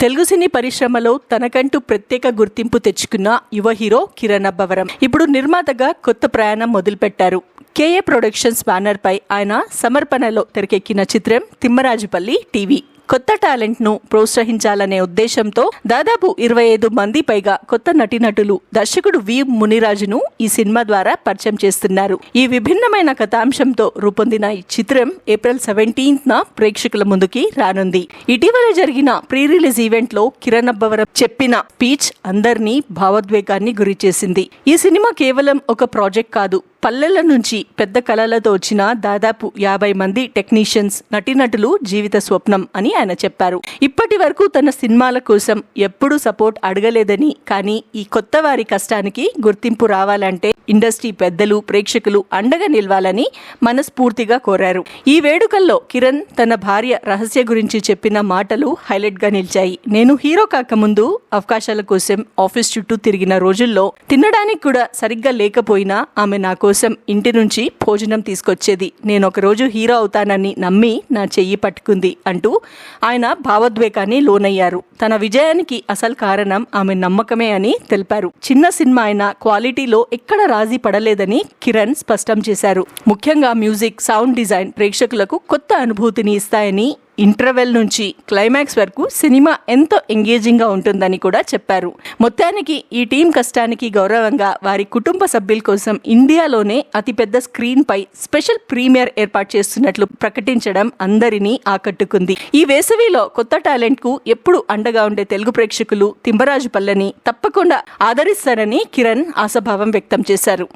తెలుగు సినీ పరిశ్రమలో తనకంటూ ప్రత్యేక గుర్తింపు తెచ్చుకున్న యువ హీరో కిరణ్ అబ్బవరం ఇప్పుడు నిర్మాతగా కొత్త ప్రయాణం మొదలుపెట్టారు. కేఏ ప్రొడక్షన్స్ బ్యానర్ పై ఆయన సమర్పణలో తెరకెక్కిన చిత్రం తిమ్మరాజుపల్లి టీవీ. కొత్త టాలెంట్ ను ప్రోత్సహించాలనే ఉద్దేశంతో దాదాపు 25 మంది పైగా కొత్త నటీనటులు దర్శకుడు వి మునిరాజును ఈ సినిమా ద్వారా పరిచయం చేస్తున్నారు. ఈ విభిన్నమైన కథాంశంతో రూపొందిన ఈ చిత్రం ఏప్రిల్ 17న ప్రేక్షకుల ముందుకి రానుంది. ఇటీవల జరిగిన ప్రీ రిలీజ్ ఈవెంట్ లో కిరణ్ అబ్బవరం చెప్పిన స్పీచ్ అందరినీ భావోద్వేగాన్ని గురిచేసింది. ఈ సినిమా కేవలం ఒక ప్రాజెక్ట్ కాదు, పల్లెల నుంచి పెద్ద కళలతో వచ్చిన దాదాపు 50 మంది టెక్నీషియన్స్ నటీనటులు జీవిత స్వప్నం అని ఆయన చెప్పారు. ఇప్పటి వరకు తన సినిమాల కోసం ఎప్పుడూ సపోర్ట్ అడగలేదని, కానీ ఈ కొత్త వారి కష్టానికి గుర్తింపు రావాలంటే ఇండస్ట్రీ పెద్దలు ప్రేక్షకులు అండగా నిలవాలని మనస్ఫూర్తిగా కోరారు. ఈ వేడుకల్లో కిరణ్ తన భార్య రహస్య గురించి చెప్పిన మాటలు హైలైట్ గా నిలిచాయి. నేను హీరో కాకముందు అవకాశాల కోసం ఆఫీస్ చుట్టూ తిరిగిన రోజుల్లో తినడానికి కూడా సరిగ్గా లేకపోయినా ఆమె నా కోసం ఇంటి నుంచి భోజనం తీసుకొచ్చేది. నేను ఒకరోజు హీరో అవుతానని నమ్మి నా చెయ్యి పట్టుకుంది అంటూ ఆయన భావోద్వేగాన్ని లోనయ్యారు. తన విజయానికి అసలు కారణం ఆమె నమ్మకమే అని తెలిపారు. చిన్న సినిమా అయిన క్వాలిటీలో ఎక్కడ రాజీ పడలేదని కిరణ్ స్పష్టం చేశారు. ముఖ్యంగా మ్యూజిక్, సౌండ్ డిజైన్ ప్రేక్షకులకు కొత్త అనుభూతిని ఇస్తాయని, ఇంటర్వెల్ నుంచి క్లైమాక్స్ వరకు సినిమా ఎంతో ఎంగేజింగ్ గా ఉంటుందని కూడా చెప్పారు. మొత్తానికి ఈ టీం కష్టానికి గౌరవంగా వారి కుటుంబ సభ్యుల కోసం ఇండియాలోనే అతిపెద్ద స్క్రీన్ పై స్పెషల్ ప్రీమియర్ ఏర్పాటు చేస్తున్నట్లు ప్రకటించడం అందరినీ ఆకట్టుకుంది. ఈ వేసవిలో కొత్త టాలెంట్ కు ఎప్పుడు అండగా ఉండే తెలుగు ప్రేక్షకులు తిమ్మరాజుపల్లిని తప్పకుండా ఆదరిస్తారని కిరణ్ ఆశాభావం వ్యక్తం చేశారు.